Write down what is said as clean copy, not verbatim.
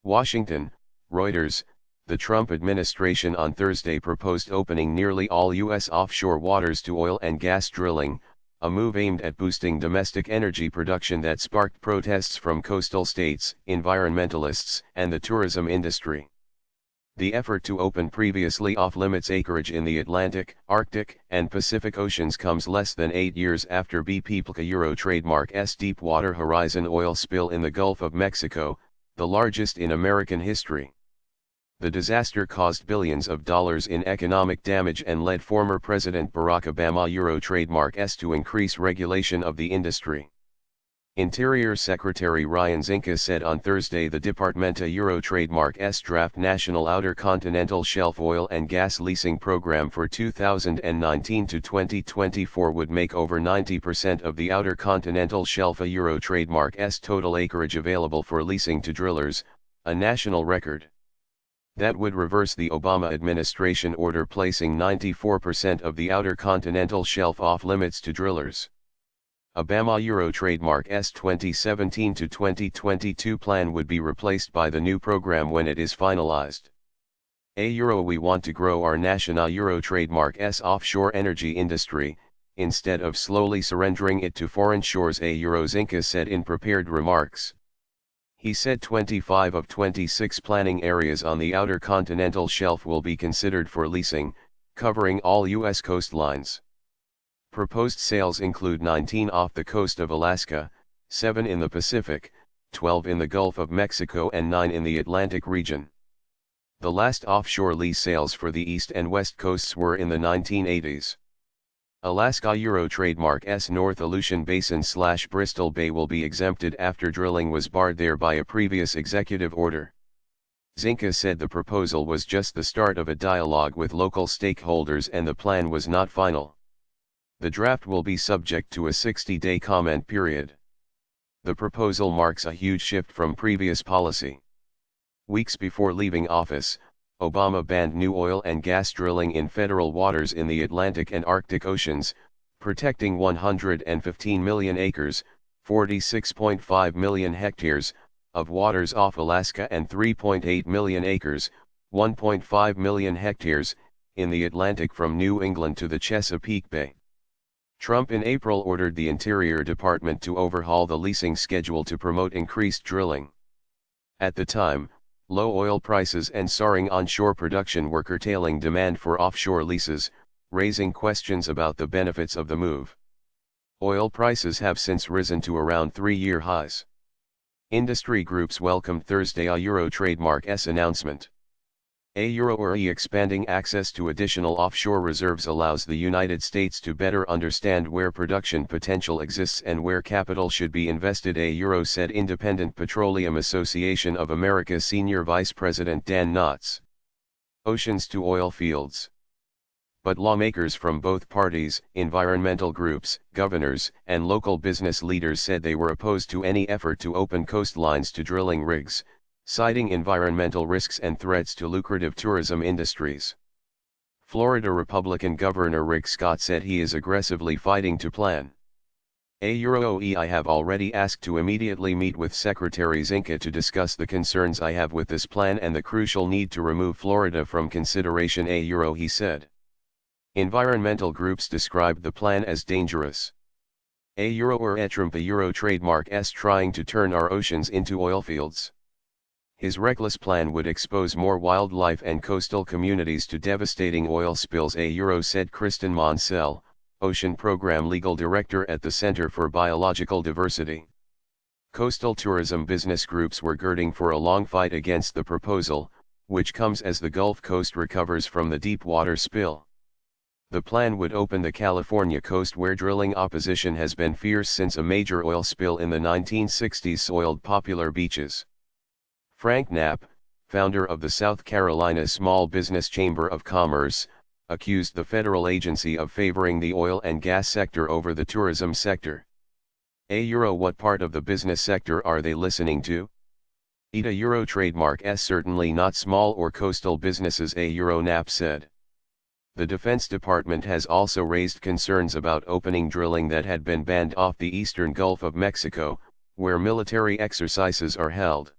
Washington, Reuters. The Trump administration on Thursday proposed opening nearly all U.S. offshore waters to oil and gas drilling, a move aimed at boosting domestic energy production that sparked protests from coastal states, environmentalists, and the tourism industry. The effort to open previously off-limits acreage in the Atlantic, Arctic, and Pacific Oceans comes less than 8 years after BP Euro trademark's Deepwater Horizon oil spill in the Gulf of Mexico, the largest in American history. The disaster caused billions of dollars in economic damage and led former President Barack Obama Euro trademark's to increase regulation of the industry. Interior Secretary Ryan Zinke said on Thursday the Department Euro trademark's draft National Outer Continental Shelf Oil and Gas Leasing Program for 2019 to 2024 would make over 90% of the Outer Continental Shelf Euro trademark's total acreage available for leasing to drillers, a national record. That would reverse the Obama administration order placing 94% of the Outer Continental Shelf off-limits to drillers. Obama Euro trademark's 2017 to 2022 plan would be replaced by the new program when it is finalized. We want to grow our national Euro trademark's offshore energy industry, instead of slowly surrendering it to foreign shores, Euro Zinke said in prepared remarks. He said 25 of 26 planning areas on the Outer Continental Shelf will be considered for leasing, covering all U.S. coastlines. Proposed sales include 19 off the coast of Alaska, 7 in the Pacific, 12 in the Gulf of Mexico and 9 in the Atlantic region. The last offshore lease sales for the east and west coasts were in the 1980s. Alaska Euro trademark's North Aleutian Basin/Bristol Bay will be exempted after drilling was barred there by a previous executive order. Zinke said the proposal was just the start of a dialogue with local stakeholders and the plan was not final. The draft will be subject to a 60-day comment period. The proposal marks a huge shift from previous policy. Weeks before leaving office, Obama banned new oil and gas drilling in federal waters in the Atlantic and Arctic Oceans, protecting 115 million acres, 46.5 million hectares, of waters off Alaska and 3.8 million acres, 1.5 million hectares, in the Atlantic from New England to the Chesapeake Bay. Trump in April ordered the Interior Department to overhaul the leasing schedule to promote increased drilling. At the time, low oil prices and soaring onshore production were curtailing demand for offshore leases, raising questions about the benefits of the move. Oil prices have since risen to around 3-year highs. Industry groups welcomed Thursday Euro trademark's announcement. Expanding access to additional offshore reserves allows the United States to better understand where production potential exists and where capital should be invested, Euro said Independent Petroleum Association of America Senior Vice President Dan Knotts. Oceans to oil fields. But lawmakers from both parties, environmental groups, governors, and local business leaders said they were opposed to any effort to open coastlines to drilling rigs, citing environmental risks and threats to lucrative tourism industries. Florida Republican Governor Rick Scott said he is aggressively fighting to plan. I have already asked to immediately meet with Secretary Zinke to discuss the concerns I have with this plan and the crucial need to remove Florida from consideration, he said. Environmental groups described the plan as dangerous. Trump trademark's trying to turn our oceans into oil fields. His reckless plan would expose more wildlife and coastal communities to devastating oil spills, said Kristen Monsell, Ocean Program Legal Director at the Center for Biological Diversity. Coastal tourism business groups were girding for a long fight against the proposal, which comes as the Gulf Coast recovers from the Deepwater spill. The plan would open the California coast where drilling opposition has been fierce since a major oil spill in the 1960s soiled popular beaches. Frank Knapp, founder of the South Carolina Small Business Chamber of Commerce, accused the federal agency of favoring the oil and gas sector over the tourism sector. What part of the business sector are they listening to? Euro trademark certainly not small or coastal businesses, Knapp said. The Defense Department has also raised concerns about opening drilling that had been banned off the eastern Gulf of Mexico, where military exercises are held.